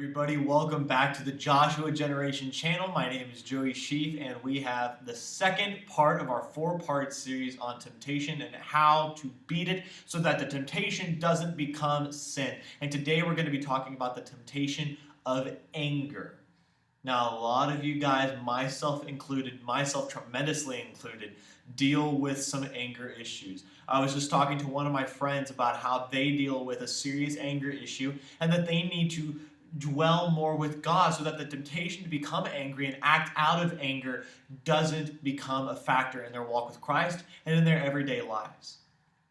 everybody, welcome back to the Joshua Generation channel. My name is Joey Sheaf, and we have the second part of our four-part series on temptation and how to beat it so that the temptation doesn't become sin. And today we're going to be talking about the temptation of anger. Now, a lot of you guys, myself included, myself tremendously included, deal with some anger issues. I was just talking to one of my friends about how they deal with a serious anger issue and that they need to dwell more with God so that the temptation to become angry and act out of anger doesn't become a factor in their walk with Christ and in their everyday lives.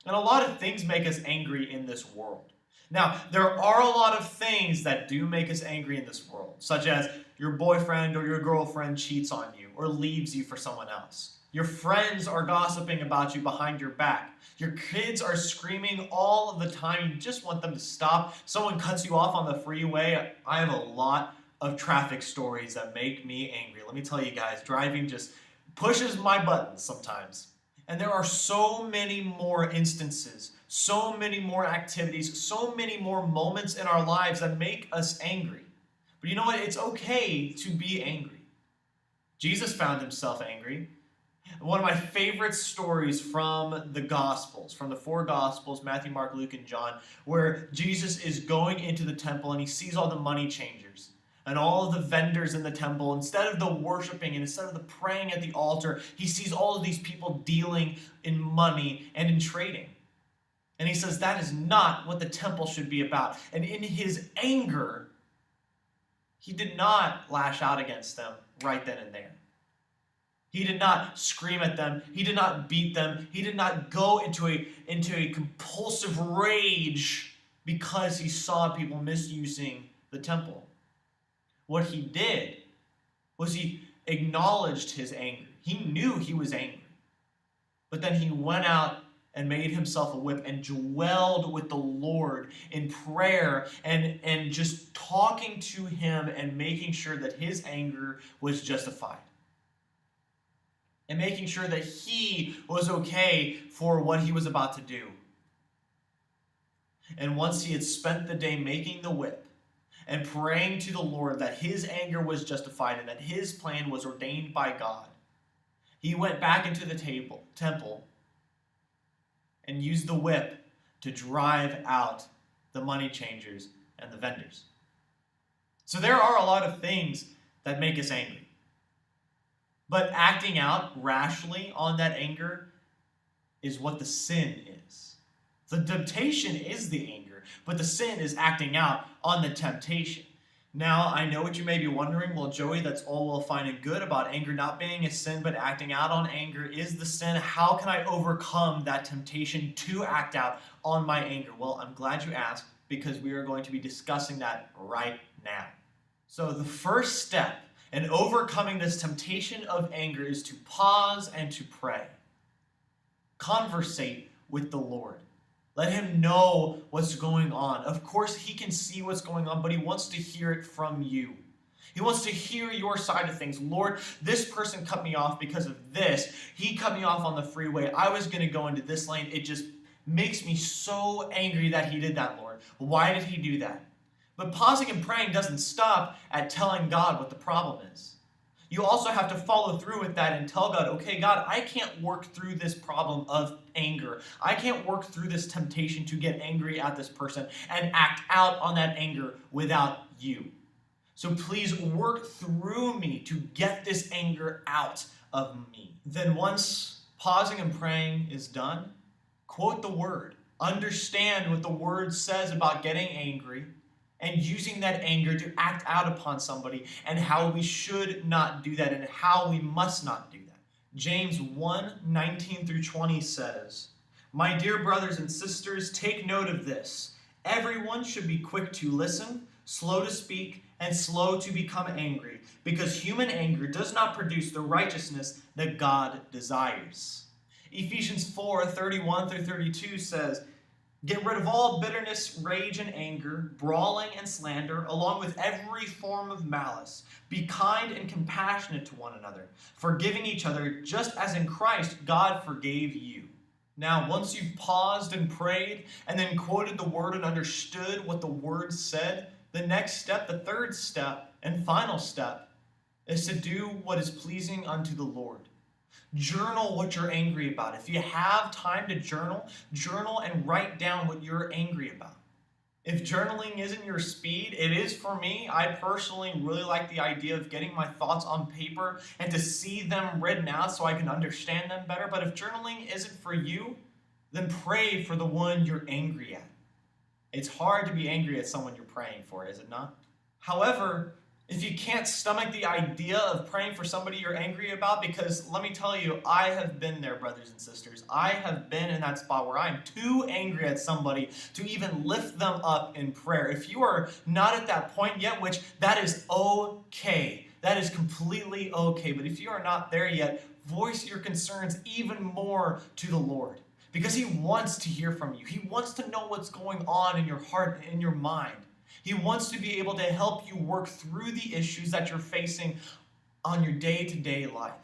And a lot of things make us angry in this world. Now, there are a lot of things that do make us angry in this world, such as your boyfriend or your girlfriend cheats on you or leaves you for someone else. Your friends are gossiping about you behind your back. Your kids are screaming all of the time. You just want them to stop. Someone cuts you off on the freeway. I have a lot of traffic stories that make me angry. Let me tell you guys, driving just pushes my buttons sometimes. And there are so many more instances, so many more activities, so many more moments in our lives that make us angry. But you know what? It's okay to be angry. Jesus found himself angry. One of my favorite stories from the Gospels, from the four Gospels, Matthew, Mark, Luke, and John, where Jesus is going into the temple and he sees all the money changers and all of the vendors in the temple. Instead of the worshiping and instead of the praying at the altar, he sees all of these people dealing in money and in trading. And he says that is not what the temple should be about. And in his anger, he did not lash out against them right then and there. He did not scream at them. He did not beat them. He did not go into a compulsive rage because he saw people misusing the temple. What he did was he acknowledged his anger. He knew he was angry. But then he went out and made himself a whip and dwelled with the Lord in prayer and just talking to him and making sure that his anger was justified. And making sure that he was okay for what he was about to do. And once he had spent the day making the whip and praying to the Lord that his anger was justified and that his plan was ordained by God, he went back into the temple and used the whip to drive out the money changers and the vendors. So there are a lot of things that make us angry. But acting out rashly on that anger is what the sin is. The temptation is the anger, but the sin is acting out on the temptation. Now, I know what you may be wondering. Well, Joey, that's all well fine and good about anger not being a sin, but acting out on anger is the sin. How can I overcome that temptation to act out on my anger? Well, I'm glad you asked because we are going to be discussing that right now. So the first step in overcoming this temptation of anger is to pause and to pray. Conversate with the Lord. Let him know what's going on. Of course, he can see what's going on, but he wants to hear it from you. He wants to hear your side of things. Lord, this person cut me off because of this. He cut me off on the freeway. I was going to go into this lane. It just makes me so angry that he did that, Lord. Why did he do that? But pausing and praying doesn't stop at telling God what the problem is. You also have to follow through with that and tell God, okay, God, I can't work through this problem of anger. I can't work through this temptation to get angry at this person and act out on that anger without you. So please work through me to get this anger out of me. Then once pausing and praying is done, quote the word. Understand what the word says about getting angry and using that anger to act out upon somebody, and how we should not do that, and how we must not do that. James 1:19-20 says, "My dear brothers and sisters, take note of this. Everyone should be quick to listen, slow to speak, and slow to become angry, because human anger does not produce the righteousness that God desires." Ephesians 4:31-32 says, "Get rid of all bitterness, rage, and anger, brawling and slander, along with every form of malice. Be kind and compassionate to one another, forgiving each other, just as in Christ God forgave you." Now, once you've paused and prayed, and then quoted the word and understood what the word said, The next step, the third step and final step, is to do what is pleasing unto the Lord. Journal what you're angry about. If you have time to journal and write down what you're angry about. If journaling isn't your speed, it is for me. I personally really like the idea of getting my thoughts on paper and to see them written out so I can understand them better. But if journaling isn't for you, then pray for the one you're angry at. It's hard to be angry at someone you're praying for, is it not? However, if you can't stomach the idea of praying for somebody you're angry about, because let me tell you, I have been there, brothers and sisters. I have been in that spot where I'm too angry at somebody to even lift them up in prayer. If you are not at that point yet, which that is okay. That is completely okay. But if you are not there yet, voice your concerns even more to the Lord. Because He wants to hear from you. He wants to know what's going on in your heart and in your mind. He wants to be able to help you work through the issues that you're facing on your day-to-day life.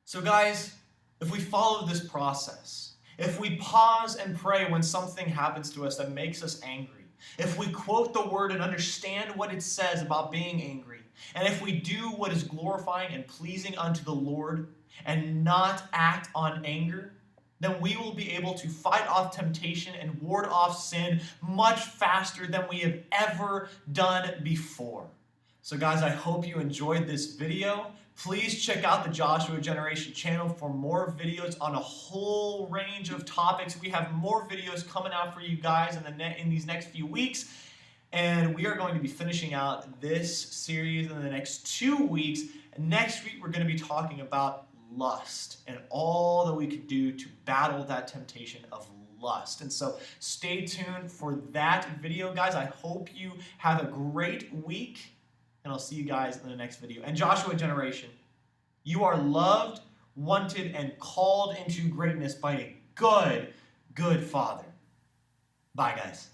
So guys, if we follow this process, if we pause and pray when something happens to us that makes us angry, if we quote the word and understand what it says about being angry, and if we do what is glorifying and pleasing unto the Lord and not act on anger, then we will be able to fight off temptation and ward off sin much faster than we have ever done before. So guys, I hope you enjoyed this video. Please check out the Joshua Generation channel for more videos on a whole range of topics. We have more videos coming out for you guys in these next few weeks. And we are going to be finishing out this series in the next 2 weeks. Next week, we're going to be talking about lust and all that we could do to battle that temptation of lust. And so stay tuned for that video, guys. I hope you have a great week, and I'll see you guys in the next video. And Joshua Generation, you are loved, wanted, and called into greatness by a good, good Father. Bye, guys.